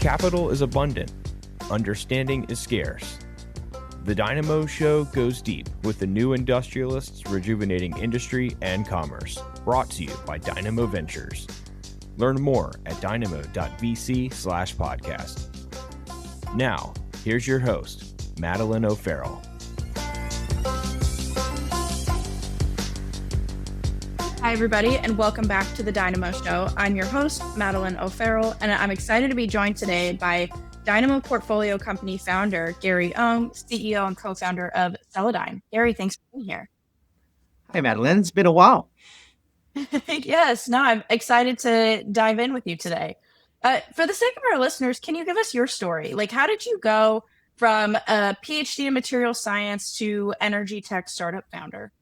Capital is abundant. Understanding is scarce. The Dynamo Show goes deep with the new industrialists rejuvenating industry and commerce. Brought to you by Dynamo Ventures. Learn more at dynamo.vc/podcast. Now, here's your host, Madelyn O'Farrell. Hi, everybody, and welcome back to the Dynamo Show. I'm your host, Madelyn O'Farrell, and I'm excited to be joined today by Dynamo portfolio company founder, Gary Ong, CEO and co-founder of Celadyne. Gary, thanks for being here. Hi, Madelyn. It's been a while. Yes, no, I'm excited to dive in with you today. For the sake of our listeners, can you give us your story? Like, how did you go from a PhD in material science to energy tech startup founder?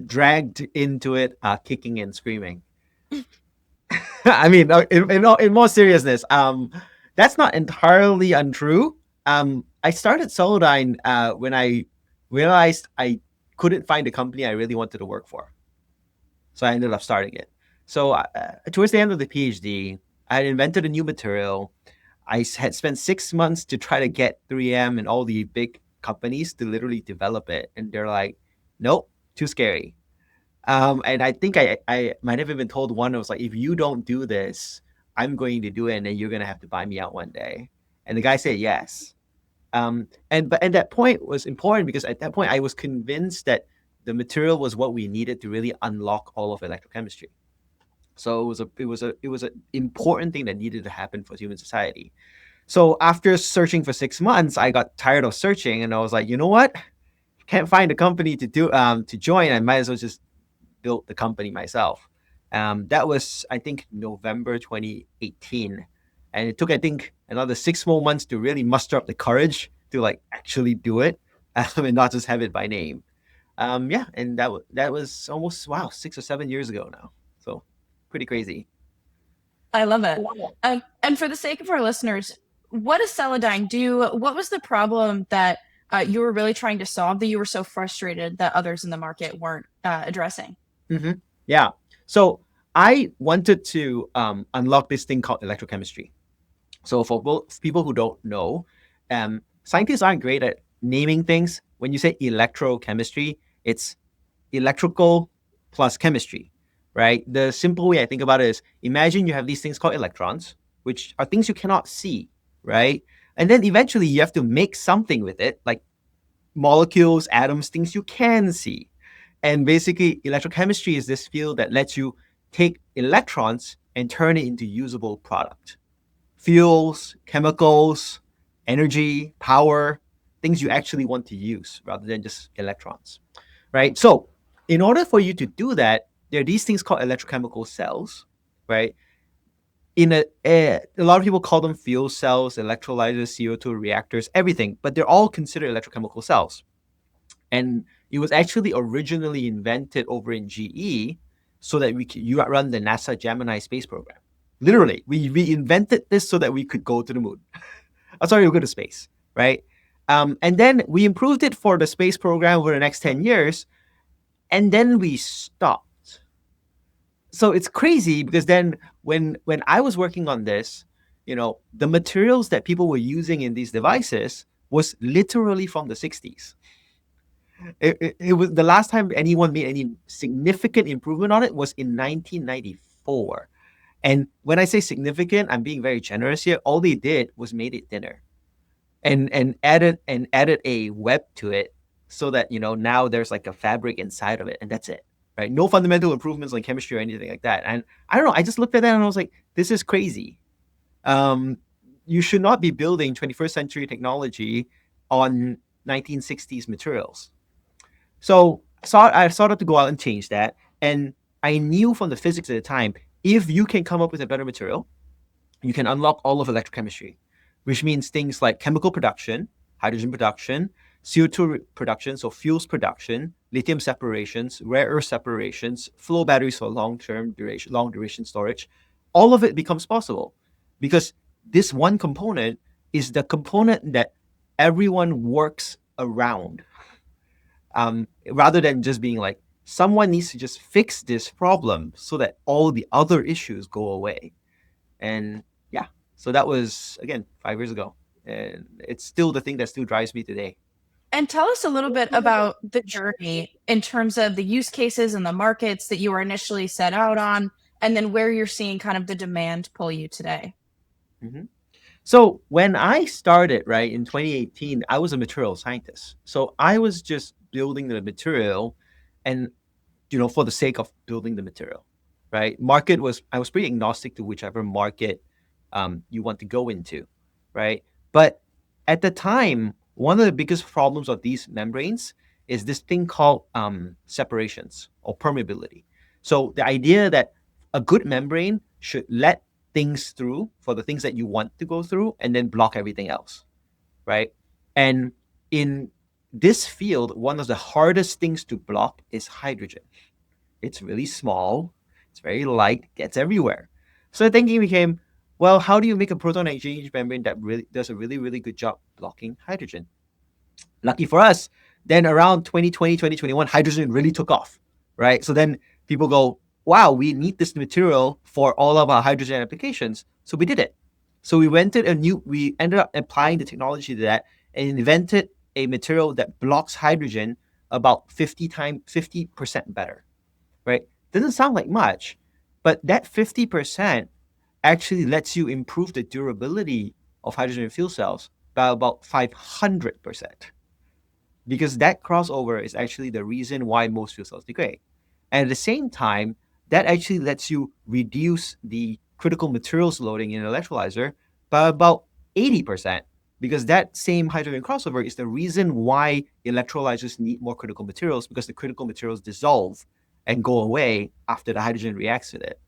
Dragged into it, kicking and screaming. I mean, in more seriousness, that's not entirely untrue. I started Celadyne when I realized I couldn't find a company I really wanted to work for. So I ended up starting it. So towards the end of the PhD, I had invented a new material. I had spent 6 months to try to get 3M and all the big companies to literally develop it. And they're like, nope, too scary. And I think I might have even told one, I was like, if you don't do this, I'm going to do it, and then you're going to have to buy me out one day. And the guy said yes. And that point was important because at that point I was convinced that the material was what we needed to really unlock all of electrochemistry. So it was an important thing that needed to happen for human society. So after searching for 6 months, I got tired of searching, and I was like, you know what? Can't find a company to join. I might as well just build the company myself. That was, I think, November 2018. And it took, I think, another 6 more months to really muster up the courage to like actually do it and not just have it by name. And that was almost, 6 or 7 years ago now. So pretty crazy. I love it. And for the sake of our listeners, what does Celadyne do? What was the problem that you were really trying to solve that you were so frustrated that others in the market weren't addressing? Mm-hmm. Yeah. So I wanted to unlock this thing called electrochemistry. So for people who don't know, scientists aren't great at naming things. When you say electrochemistry, it's electrical plus chemistry, right? The simple way I think about it is, imagine you have these things called electrons, which are things you cannot see, right? And then eventually you have to make something with it, like molecules, atoms, things you can see. And basically, electrochemistry is this field that lets you take electrons and turn it into usable product. Fuels, chemicals, energy, power, things you actually want to use rather than just electrons, right? So in order for you to do that, there are these things called electrochemical cells, right? A lot of people call them fuel cells, electrolyzers, CO2 reactors, everything, but they're all considered electrochemical cells. And it was actually originally invented over in GE so that you run the NASA Gemini space program. Literally, we invented this so that we could go to the moon. We'll go to space, right? And then we improved it for the space program over the next 10 years, and then we stopped. So it's crazy because then when I was working on this, the materials that people were using in these devices was literally from the 60s. It was the last time anyone made any significant improvement on it was in 1994. And when I say significant, I'm being very generous here. All they did was made it thinner and added a web to it so that, now there's like a fabric inside of it, and that's it. Right? No fundamental improvements on chemistry or anything like that. And I don't know, I just looked at that and I was like, this is crazy. You should not be building 21st century technology on 1960s materials. So I started to go out and change that. And I knew from the physics at the time, if you can come up with a better material, you can unlock all of electrochemistry, which means things like chemical production, hydrogen production, CO2 production, so fuels production, lithium separations, rare earth separations, flow batteries for long duration storage. All of it becomes possible because this one component is the component that everyone works around. Rather than just being like, someone needs to just fix this problem so that all the other issues go away. And yeah, So that was, again, 5 years ago. And it's still the thing that still drives me today. And tell us a little bit about the journey in terms of the use cases and the markets that you were initially set out on, and then where you're seeing kind of the demand pull you today. Mm-hmm. So when I started, right, in 2018, I was a material scientist. So I was just building the material and, for the sake of building the material, right? I was pretty agnostic to whichever market you want to go into, right? But at the time, one of the biggest problems of these membranes is this thing called separations or permeability. So the idea that a good membrane should let things through for the things that you want to go through and then block everything else, right? And in this field, one of the hardest things to block is hydrogen. It's really small, it's very light, gets everywhere. So the thinking became, well, how do you make a proton exchange membrane that really does a really, really good job blocking hydrogen? Lucky for us, then around 2020, 2021, hydrogen really took off, right? So then people go, wow, we need this material for all of our hydrogen applications. So we did it. So we ended up applying the technology to that and invented a material that blocks hydrogen about 50% better, right? Doesn't sound like much, but that 50% actually lets you improve the durability of hydrogen fuel cells by about 500%, because that crossover is actually the reason why most fuel cells degrade. And at the same time, that actually lets you reduce the critical materials loading in an electrolyzer by about 80%, because that same hydrogen crossover is the reason why electrolyzers need more critical materials, because the critical materials dissolve and go away after the hydrogen reacts with it,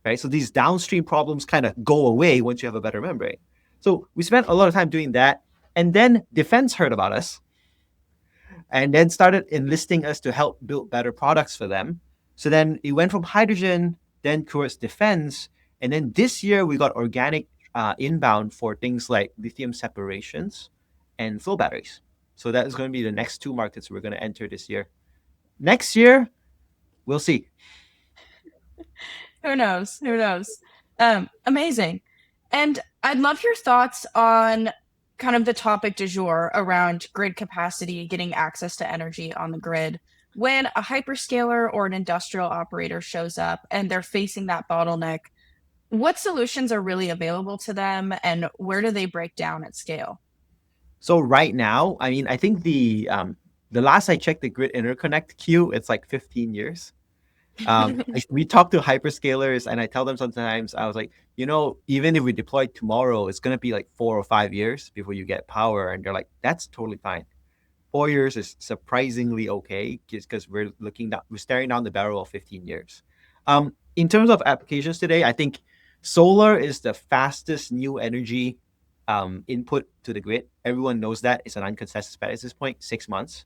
right? So these downstream problems kind of go away once you have a better membrane. So we spent a lot of time doing that. And then defense heard about us and then started enlisting us to help build better products for them. So then it went from hydrogen, then towards defense. And then this year we got organic inbound for things like lithium separations and flow batteries. So that is going to be the next two markets we're going to enter this year. Next year, we'll see. Who knows? Who knows? Amazing. And I'd love your thoughts on kind of the topic du jour around grid capacity, getting access to energy on the grid. When a hyperscaler or an industrial operator shows up and they're facing that bottleneck, what solutions are really available to them and where do they break down at scale? So right now, I mean, I think the last I checked the grid interconnect queue, it's like 15 years. We talk to hyperscalers and I tell them sometimes, I was like, even if we deploy tomorrow, it's going to be like 4 or 5 years before you get power. And they're like, that's totally fine. 4 years is surprisingly okay, just because we're staring down the barrel of 15 years. In terms of applications today, I think solar is the fastest new energy input to the grid. Everyone knows that. It's an uncontested fact at this point, 6 months.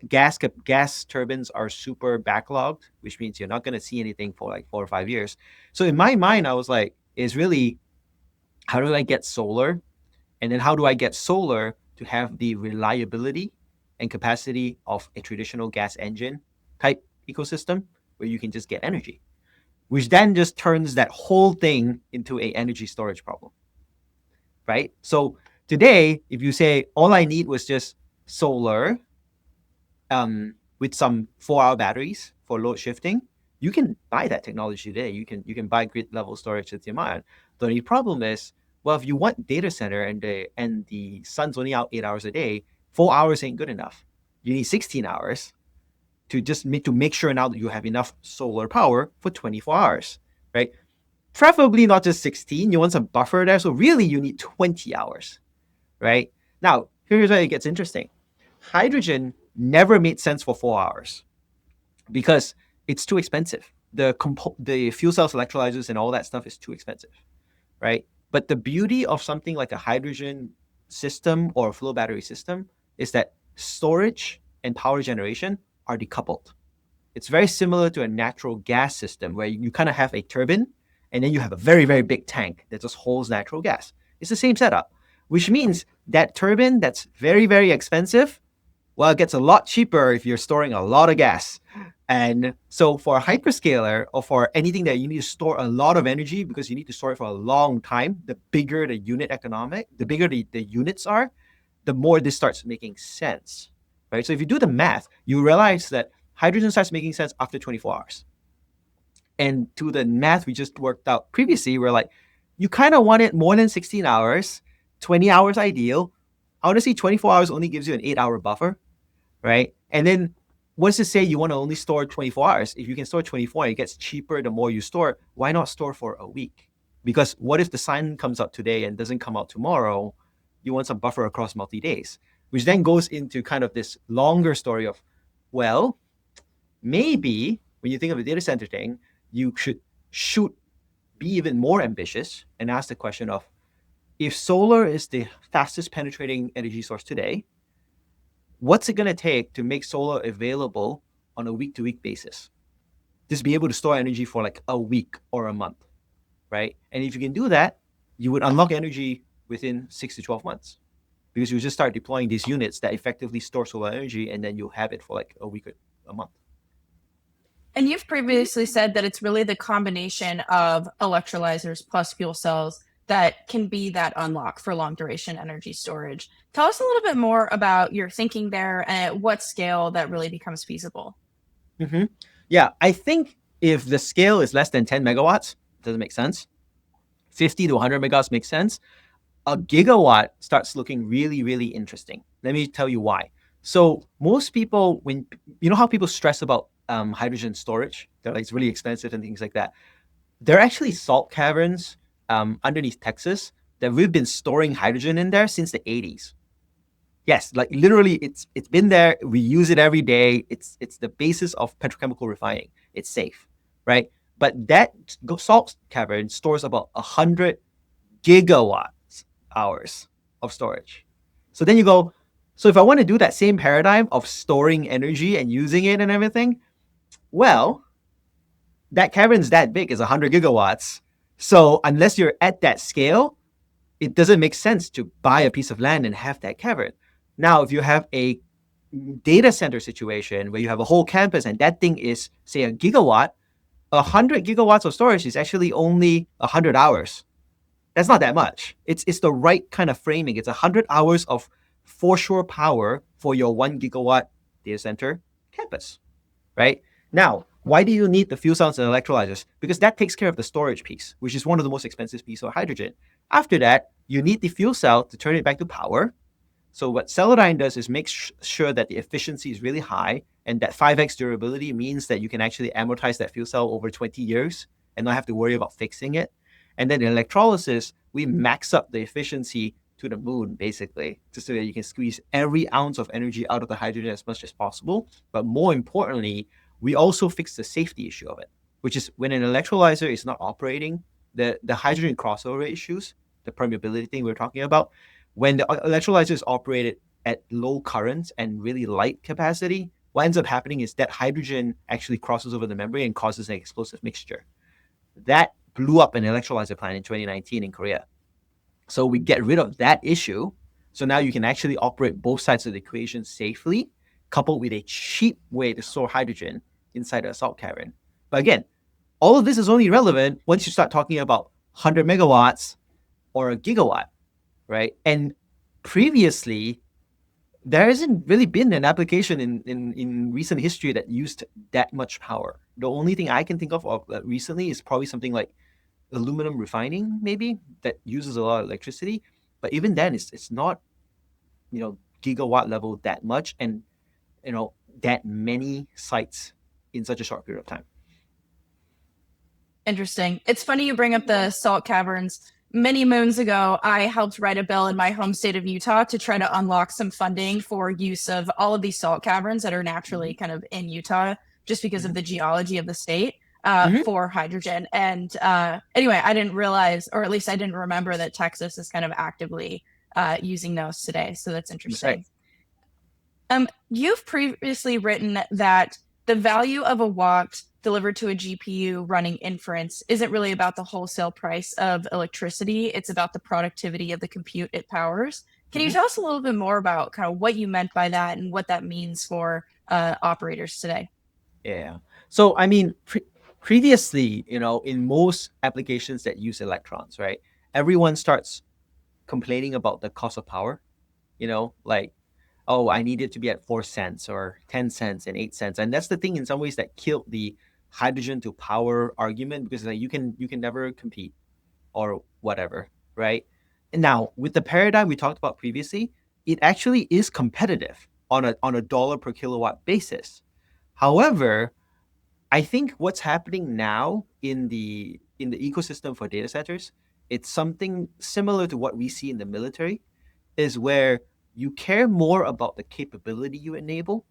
Gas turbines are super backlogged, which means you're not going to see anything for like 4 or 5 years. So in my mind, I was like, it's really, how do I get solar? And then how do I get solar to have the reliability and capacity of a traditional gas engine type ecosystem where you can just get energy, which then just turns that whole thing into a energy storage problem, right? So today, if you say all I need was just solar with some 4-hour batteries for load shifting, you can buy that technology today. You can buy grid level storage lithium ion. The only problem is, well, if you want data center and the sun's only out 8 hours a day, 4 hours ain't good enough. You need 16 hours to make sure now that you have enough solar power for 24 hours, right? Preferably not just 16. You want some buffer there. So really you need 20 hours, right? Now, here's where it gets interesting. Hydrogen never made sense for 4 hours because it's too expensive. The fuel cells, electrolyzers, and all that stuff is too expensive, right? But the beauty of something like a hydrogen system or a flow battery system is that storage and power generation are decoupled. It's very similar to a natural gas system where you kind of have a turbine and then you have a very, very big tank that just holds natural gas. It's the same setup, which means that turbine that's very, very expensive, well, it gets a lot cheaper if you're storing a lot of gas, And so for a hyperscaler or for anything that you need to store a lot of energy because you need to store it for a long time, the bigger the unit economic, the bigger the units are, the more this starts making sense, right? So if you do the math, you realize that hydrogen starts making sense after 24 hours. And to the math we just worked out previously, we're like, you kind of want it more than 16 hours, 20 hours ideal. Honestly, 24 hours only gives you an 8-hour buffer, right? And then what's to say you want to only store 24 hours? If you can store 24 and it gets cheaper the more you store, why not store for a week? Because what if the sun comes out today and doesn't come out tomorrow? You want some buffer across multi-days, which then goes into kind of this longer story of, well, maybe when you think of a data center thing, you should be even more ambitious and ask the question of, if solar is the fastest penetrating energy source today, what's it going to take to make solar available on a week-to-week basis? Just be able to store energy for like a week or a month, right? And if you can do that, you would unlock energy within 6 to 12 months because you just start deploying these units that effectively store solar energy, and then you'll have it for like a week or a month. And you've previously said that it's really the combination of electrolyzers plus fuel cells that can be that unlock for long duration energy storage. Tell us a little bit more about your thinking there and at what scale that really becomes feasible. Mm-hmm. Yeah, I think if the scale is less than 10 megawatts, it doesn't make sense. 50 to 100 megawatts makes sense. A gigawatt starts looking really, really interesting. Let me tell you why. So most people, when you know how people stress about hydrogen storage, they're like, it's really expensive and things like that. There are actually salt caverns underneath Texas that we've been storing hydrogen in there since the 80s. Yes, like literally, it's been there. We use it every day. It's the basis of petrochemical refining. It's safe, right? But that salt cavern stores about 100 gigawatt hours of storage. So then you go, so if I want to do that same paradigm of storing energy and using it and everything, well, that cavern's that big, is 100 gigawatts. So unless you're at that scale, it doesn't make sense to buy a piece of land and have that cavern. Now, if you have a data center situation where you have a whole campus and that thing is, say, a gigawatt, 100 gigawatts of storage is actually only 100 hours. That's not that much. It's the right kind of framing. It's 100 hours of foreshore power for your 1 gigawatt data center campus, right? Now, why do you need the fuel cells and electrolyzers? Because that takes care of the storage piece, which is one of the most expensive pieces of hydrogen. After that, you need the fuel cell to turn it back to power. So what Celadyne does is make sure that the efficiency is really high, and that 5x durability means that you can actually amortize that fuel cell over 20 years and not have to worry about fixing it. And then in electrolysis, we max up the efficiency to the moon, basically, just so that you can squeeze every ounce of energy out of the hydrogen as much as possible. But more importantly, we also fix the safety issue of it, which is when an electrolyzer is not operating, the hydrogen crossover issues, the permeability thing we're talking about, when the electrolyzer is operated at low currents and really light capacity, what ends up happening is that hydrogen actually crosses over the membrane and causes an explosive mixture. That blew up an electrolyzer plant in 2019 in Korea. So we get rid of that issue. So now you can actually operate both sides of the equation safely, coupled with a cheap way to store hydrogen inside a salt cavern. But again, all of this is only relevant once you start talking about 100 megawatts or a gigawatt, right? And previously, there hasn't really been an application in recent history that used that much power. The only thing I can think of recently is probably something like aluminum refining, maybe, that uses a lot of electricity. But even then, it's not, gigawatt level that much, and that many sites in such a short period of time. Interesting. It's funny you bring up the salt caverns. Many moons ago, I helped write a bill in my home state of Utah to try to unlock some funding for use of all of these salt caverns that are naturally kind of in Utah, just because of the geology of the state, for hydrogen. And anyway, I didn't realize, or at least I didn't remember, that Texas is kind of actively using those today. So that's interesting. Right. You've previously written that the value of a watt delivered to a GPU running inference isn't really about the wholesale price of electricity. It's about the productivity of the compute it powers. Can you tell us a little bit more about kind of what you meant by that and what that means for operators today? Yeah. So I mean, previously, in most applications that use electrons, right? Everyone starts complaining about the cost of power. Like, oh, I need it to be at 4 cents or 10 cents and 8 cents, and that's the thing in some ways that killed the hydrogen to power argument, because like you can never compete or whatever, right? And now with the paradigm we talked about previously, it actually is competitive on a dollar per kilowatt basis. However, I think what's happening now in the ecosystem for data centers, it's something similar to what we see in the military, is where you care more about the capability you enable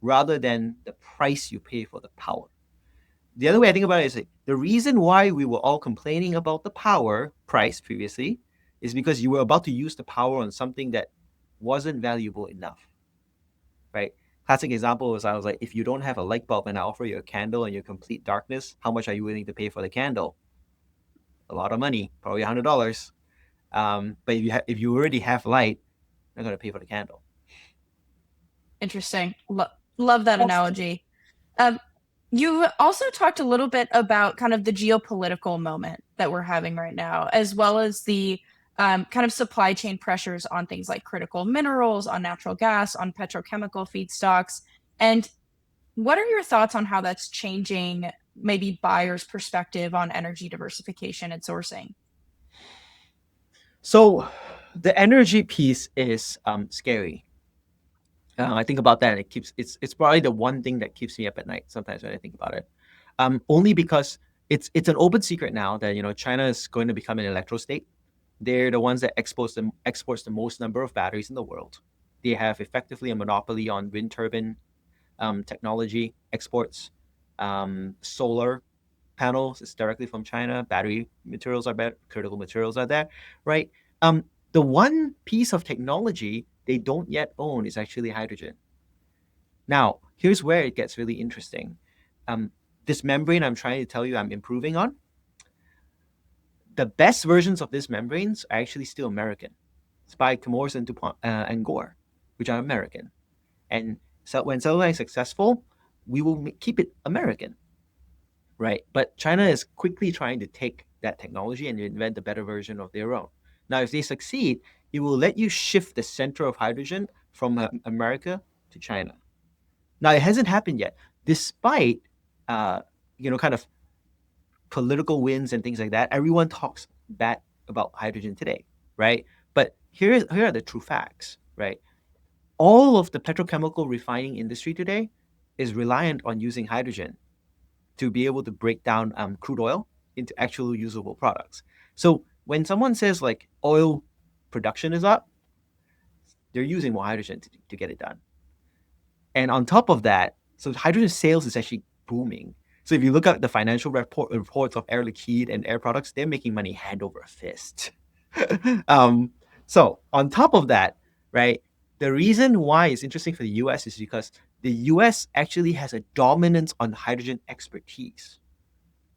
rather than the price you pay for the power. The other way I think about it is like, the reason why we were all complaining about the power price previously is because you were about to use the power on something that wasn't valuable enough, right? Classic example is I was like, if you don't have a light bulb and I offer you a candle in your complete darkness, how much are you willing to pay for the candle? A lot of money, probably $100. But if you already have light, you're not going to pay for the candle. Interesting. Love that analogy. Um, you also talked a little bit about kind of the geopolitical moment that we're having right now, as well as the kind of supply chain pressures on things like critical minerals, on natural gas, on petrochemical feedstocks. And what are your thoughts on how that's changing maybe buyers' perspective on energy diversification and sourcing? So the energy piece is scary. I think about that, and it's probably the one thing that keeps me up at night sometimes when I think about it. Only because it's an open secret now that China is going to become an electro state. They're the ones that exports the most number of batteries in the world. They have effectively a monopoly on wind turbine technology exports. Solar panels is directly from China. Battery materials are better. Critical materials are there, right? The one piece of technology they don't yet own is actually hydrogen. Now, here's where it gets really interesting. Um, this membrane I'm trying to tell you I'm improving on, the best versions of these membranes are actually still American. It's by Chemours and DuPont and Gore, which are American. And so when Celadyne is successful, we will keep it American, right? But China is quickly trying to take that technology and invent a better version of their own. Now, if they succeed, it will let you shift the center of hydrogen from America to China. Now, it hasn't happened yet, despite kind of political wins and things like that. Everyone talks bad about hydrogen today, right? But here are the true facts, right? All of the petrochemical refining industry today is reliant on using hydrogen to be able to break down crude oil into actual usable products. So when someone says like oil production is up, they're using more hydrogen to get it done. And on top of that, so hydrogen sales is actually booming. So if you look at the financial reports of Air Liquide and Air Products, they're making money hand over fist. um, so on top of that, right, the reason why it's interesting for the US is because the US actually has a dominance on hydrogen expertise.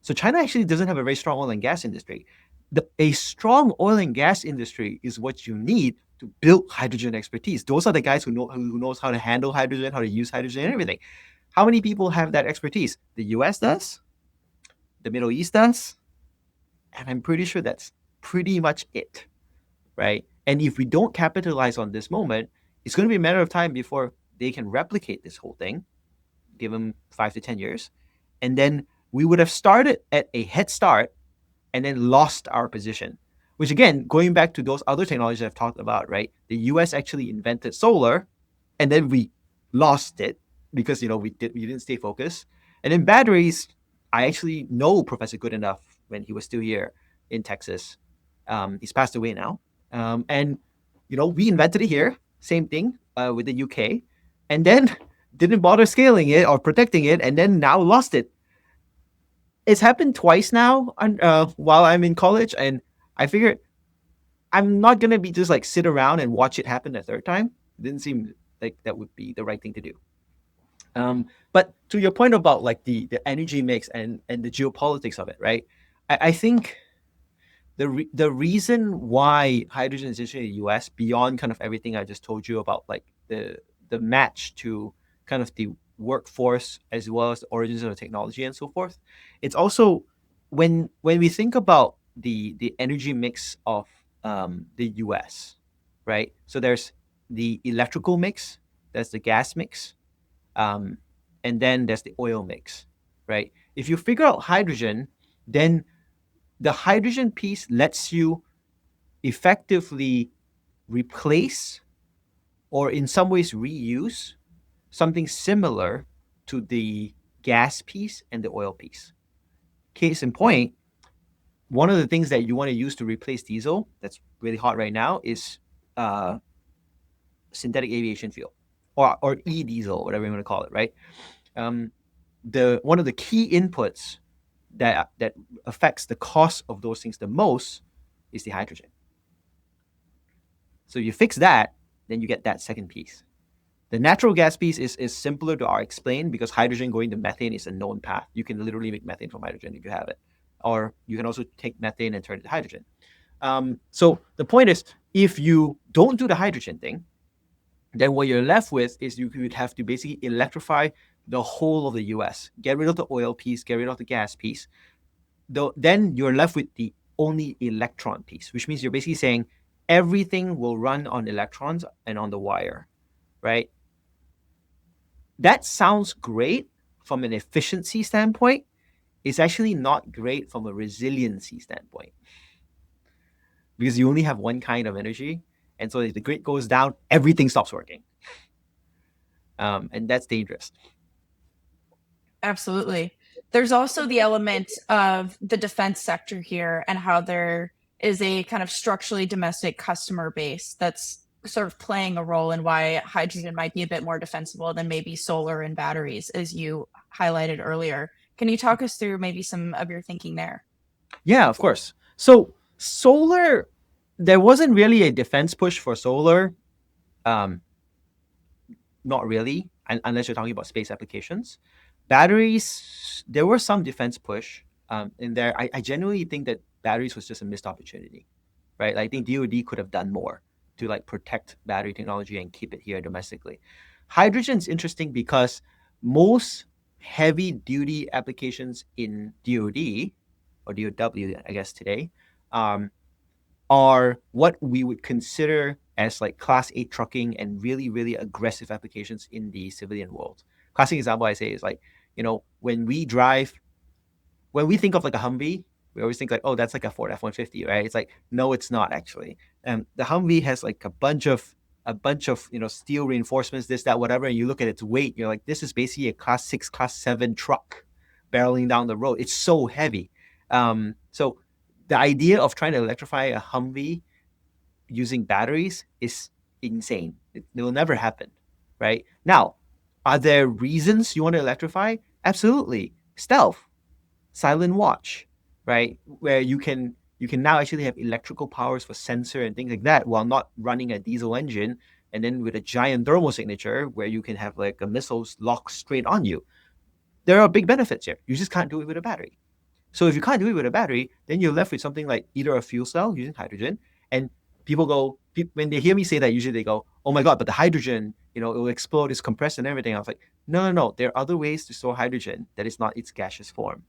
So China actually doesn't have a very strong oil and gas industry. A strong oil and gas industry is what you need to build hydrogen expertise. Those are the guys who knows how to handle hydrogen, how to use hydrogen, and everything. How many people have that expertise? The US does, the Middle East does, and I'm pretty sure that's pretty much it, right? And if we don't capitalize on this moment, it's going to be a matter of time before they can replicate this whole thing. Give them 5 to 10 years, and then we would have started at a head start and then lost our position. Which again, going back to those other technologies I've talked about, right? The US actually invented solar, and then we lost it because we didn't stay focused. And then batteries, I actually know Professor Goodenough when he was still here in Texas. He's passed away now, and we invented it here. Same thing with the UK, and then didn't bother scaling it or protecting it, and then now lost it. It's happened twice now while I'm in college, and I figured I'm not gonna be just like sit around and watch it happen a third time. It didn't seem like that would be the right thing to do. But to your point about like the energy mix and the geopolitics of it, right? I think the reason why hydrogen is interesting in the US beyond kind of everything I just told you about, like the match to kind of the workforce as well as the origins of the technology and so forth. It's also when we think about the energy mix of the U.S., right? So there's the electrical mix, there's the gas mix, and then there's the oil mix, right? If you figure out hydrogen, then the hydrogen piece lets you effectively replace or in some ways reuse something similar to the gas piece and the oil piece. Case in point, one of the things that you want to use to replace diesel that's really hot right now is synthetic aviation fuel or e-diesel, whatever you want to call it, right? One of the key inputs that affects the cost of those things the most is the hydrogen. So you fix that, then you get that second piece. The natural gas piece is simpler to explain because hydrogen going to methane is a known path. You can literally make methane from hydrogen if you have it. Or you can also take methane and turn it to hydrogen. So the point is, if you don't do the hydrogen thing, then what you're left with is you would have to basically electrify the whole of the US. Get rid of the oil piece, get rid of the gas piece. Then you're left with the only electron piece, which means you're basically saying everything will run on electrons and on the wire, right? That sounds great from an efficiency standpoint. It's actually not great from a resiliency standpoint because you only have one kind of energy. And so if the grid goes down, everything stops working. And that's dangerous. Absolutely. There's also the element of the defense sector here and how there is a kind of structurally domestic customer base that's sort of playing a role in why hydrogen might be a bit more defensible than maybe solar and batteries, as you highlighted earlier. Can you talk us through maybe some of your thinking there? Yeah, of course. So solar, there wasn't really a defense push for solar. Not really, unless you're talking about space applications. Batteries, there was some defense push in there. I genuinely think that batteries was just a missed opportunity, right? I think DoD could have done more to like protect battery technology and keep it here domestically. Hydrogen's interesting because most heavy duty applications in DoD or DOW, I guess today, are what we would consider as like class 8 trucking and really, really aggressive applications in the civilian world. Classic example I say is like, when we think of like a Humvee, we always think like, oh, that's like a Ford F-150, right? It's like, no, it's not actually. The Humvee has like a bunch of steel reinforcements, this, that, whatever, and you look at its weight, you're like, this is basically a class 6, class 7 truck barreling down the road. It's so heavy. So the idea of trying to electrify a Humvee using batteries is insane. It will never happen, right? Now, are there reasons you want to electrify? Absolutely. Stealth, silent watch, right? Where you can now actually have electrical powers for sensor and things like that while not running a diesel engine, and then with a giant thermal signature where you can have like a missiles lock straight on you. There are big benefits here. You just can't do it with a battery. So if you can't do it with a battery, then you're left with something like either a fuel cell using hydrogen. And when they hear me say that, usually they go, oh my God, but the hydrogen, it will explode, it's compressed and everything. I was like, no. There are other ways to store hydrogen that is not its gaseous form,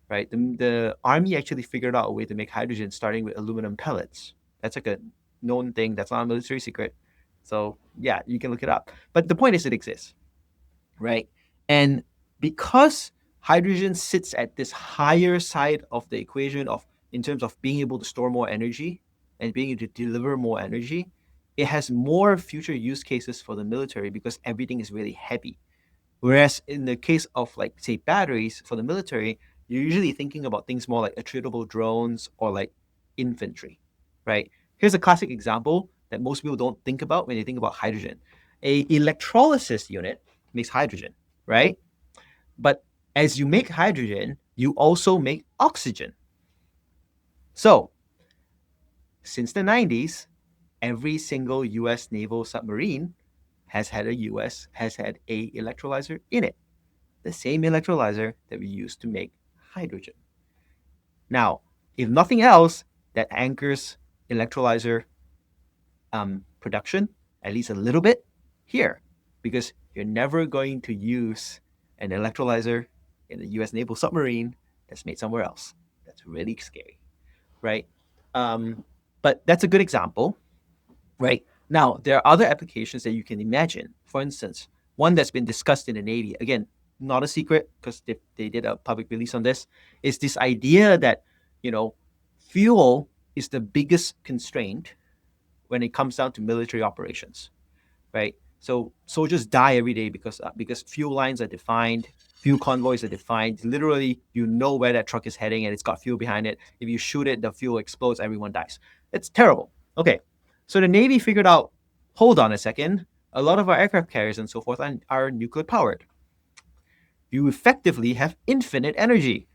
right? The army actually figured out a way to make hydrogen starting with aluminum pellets. That's like a known thing. That's not a military secret. So yeah, you can look it up. But the point is it exists, right? And because hydrogen sits at this higher side of the equation in terms of being able to store more energy and being able to deliver more energy, it has more future use cases for the military because everything is really heavy. Whereas in the case of like say batteries for the military, you're usually thinking about things more like attritable drones or like infantry, right? Here's a classic example that most people don't think about when they think about hydrogen. A electrolysis unit makes hydrogen, right? But as you make hydrogen, you also make oxygen. So, since the 90s, every single US naval submarine has had a electrolyzer in it. The same electrolyzer that we use to make hydrogen. Now, if nothing else, that anchors electrolyzer production, at least a little bit, here. because you're never going to use an electrolyzer in a US naval submarine that's made somewhere else. That's really scary, right? But that's a good example, right? Now, there are other applications that you can imagine. For instance, one that's been discussed in the Navy, again, not a secret because they did a public release on this, is this idea that, fuel is the biggest constraint when it comes down to military operations, right? So soldiers die every day because fuel lines are defined, fuel convoys are defined. Literally, you know where that truck is heading and it's got fuel behind it. If you shoot it, the fuel explodes, everyone dies. It's terrible. Okay, so the Navy figured out, hold on a second, a lot of our aircraft carriers and so forth are nuclear powered. You effectively have infinite energy.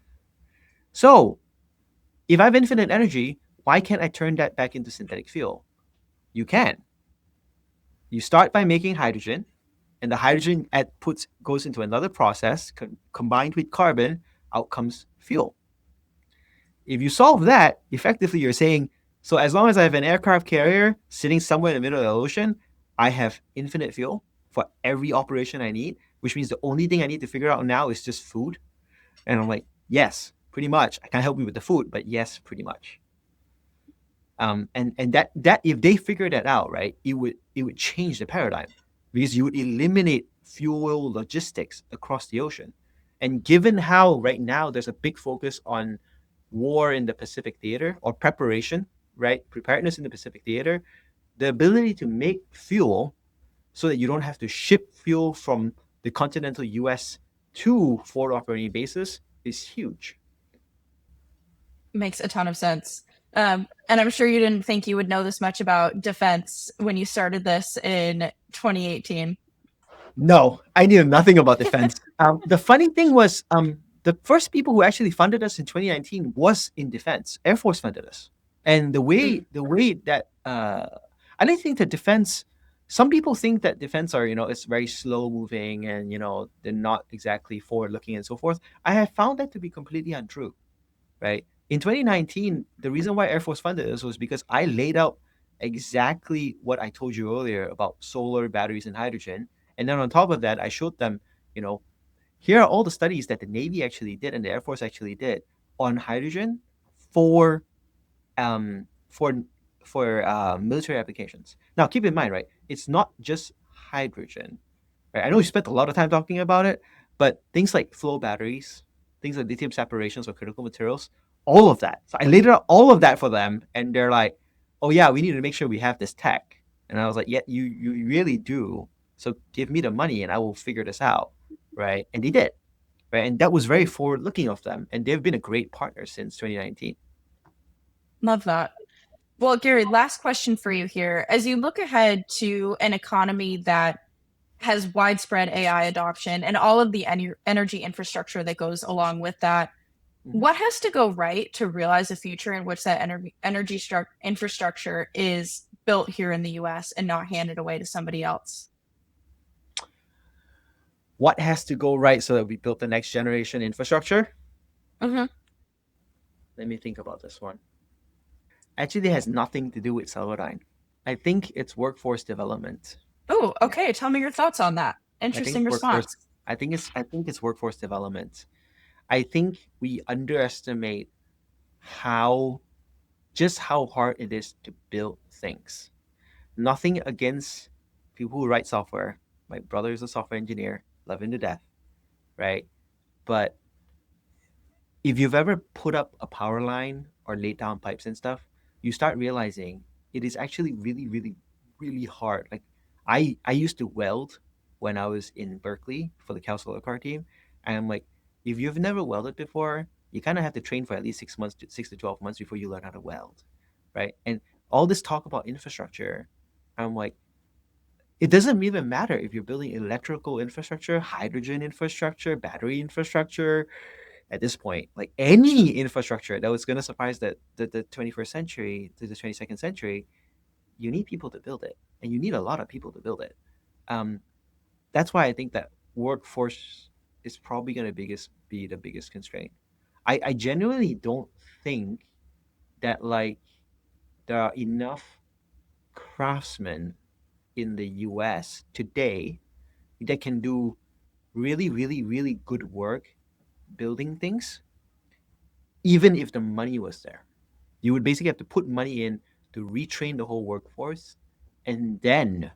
So if I have infinite energy, why can't I turn that back into synthetic fuel? You can. You start by making hydrogen, and the hydrogen goes into another process combined with carbon. Out comes fuel. If you solve that, effectively you're saying, so as long as I have an aircraft carrier sitting somewhere in the middle of the ocean, I have infinite fuel for every operation I need, which means the only thing I need to figure out now is just food. And I'm like, yes, pretty much. I can't help you with the food, but yes, pretty much. And that if they figure that out, right, it would change the paradigm, because you would eliminate fuel logistics across the ocean. And given how right now there's a big focus on war in the Pacific theater, or preparation, right, preparedness in the Pacific theater, the ability to make fuel so that you don't have to ship fuel from the continental US to forward operating bases is huge. Makes a ton of sense. And I'm sure you didn't think you would know this much about defense when you started this in 2018. No, I knew nothing about defense. The funny thing was, the first people who actually funded us in 2019 was in defense. Air Force funded us, and the way that I don't think that defense. Some people think that defense are, it's very slow moving, and they're not exactly forward looking and so forth. I have found that to be completely untrue, right? In 2019, the reason why Air Force funded us was because I laid out exactly what I told you earlier about solar, batteries, and hydrogen. And then on top of that, I showed them, you know, here are all the studies that the Navy actually did and the Air Force actually did on hydrogen for um for for military applications. Now, keep in mind, right? It's not just hydrogen. Right? I know we spent a lot of time talking about it, but things like flow batteries, things like lithium separations or critical materials, all of that. So I laid out all of that for them, and they're like, "Oh yeah, we need to make sure we have this tech." And I was like, "Yeah, you really do. So give me the money, and I will figure this out." Right? And they did. Right? And that was very forward looking of them, and they've been a great partner since 2019. Love that. Well, Gary, last question for you here. As you look ahead to an economy that has widespread AI adoption and all of the energy infrastructure that goes along with that, Mhm. what has to go right to realize a future in which that energy infrastructure is built here in the US and not handed away to somebody else? What has to go right so that we build the next generation infrastructure? Mm-hmm. Let me think about this one. Actually, it has nothing to do with Celadyne. I think it's workforce development. Oh, Yeah, okay. Tell me your thoughts on that. I think Interesting it's workforce. response. I think it's workforce development. I think we underestimate how just how hard it is to build things. Nothing against people who write software. My brother is a software engineer, love him to death, right? But if you've ever put up a power line or laid down pipes and stuff, you start realizing it is actually really, really, really hard. Like I used to weld when I was in Berkeley for the Cal Solar Car team, and I'm like, if you've never welded before, you kind of have to train for at least 6 months, 6 to 12 months before you learn how to weld, right? And all this talk about infrastructure, I'm like, it doesn't even matter if you're building electrical infrastructure, hydrogen infrastructure, battery infrastructure, at this point. Like any infrastructure that was going to suffice the 21st century to the 22nd century, you need people to build it, and you need a lot of people to build it. Um, that's why I think that workforce is probably going to be the biggest constraint. I genuinely don't think that like there are enough craftsmen in the U.S. today that can do really, really, really good work building things, even if the money was there. You would basically have to put money in to retrain the whole workforce, and then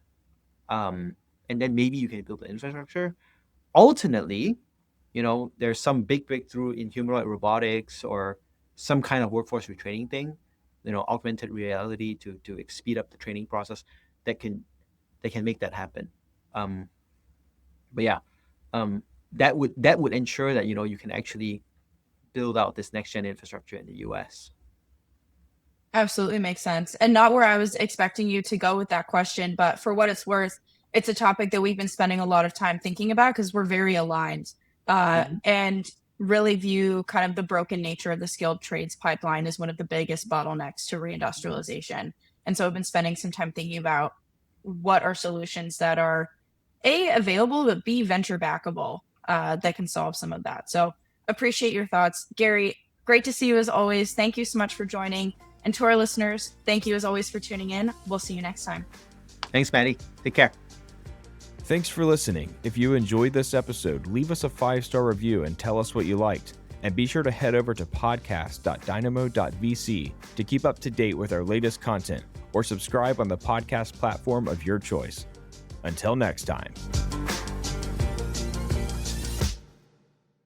maybe you can build the infrastructure. Ultimately, there's some big breakthrough in humanoid robotics or some kind of workforce retraining thing, augmented reality to speed up the training process that can make that happen. But yeah, that would ensure that you can actually build out this next gen infrastructure in the US. Absolutely makes sense. And not where I was expecting you to go with that question, but for what it's worth, it's a topic that we've been spending a lot of time thinking about because we're very aligned and really view kind of the broken nature of the skilled trades pipeline as one of the biggest bottlenecks to reindustrialization. And so I've been spending some time thinking about what are solutions that are A, available, but B, venture backable that can solve some of that. So appreciate your thoughts. Gary, great to see you as always. Thank you so much for joining. And to our listeners, thank you as always for tuning in. We'll see you next time. Thanks, Maddie. Take care. Thanks for listening. If you enjoyed this episode, leave us a 5-star review and tell us what you liked. And be sure to head over to podcast.dynamo.vc to keep up to date with our latest content, or subscribe on the podcast platform of your choice. Until next time.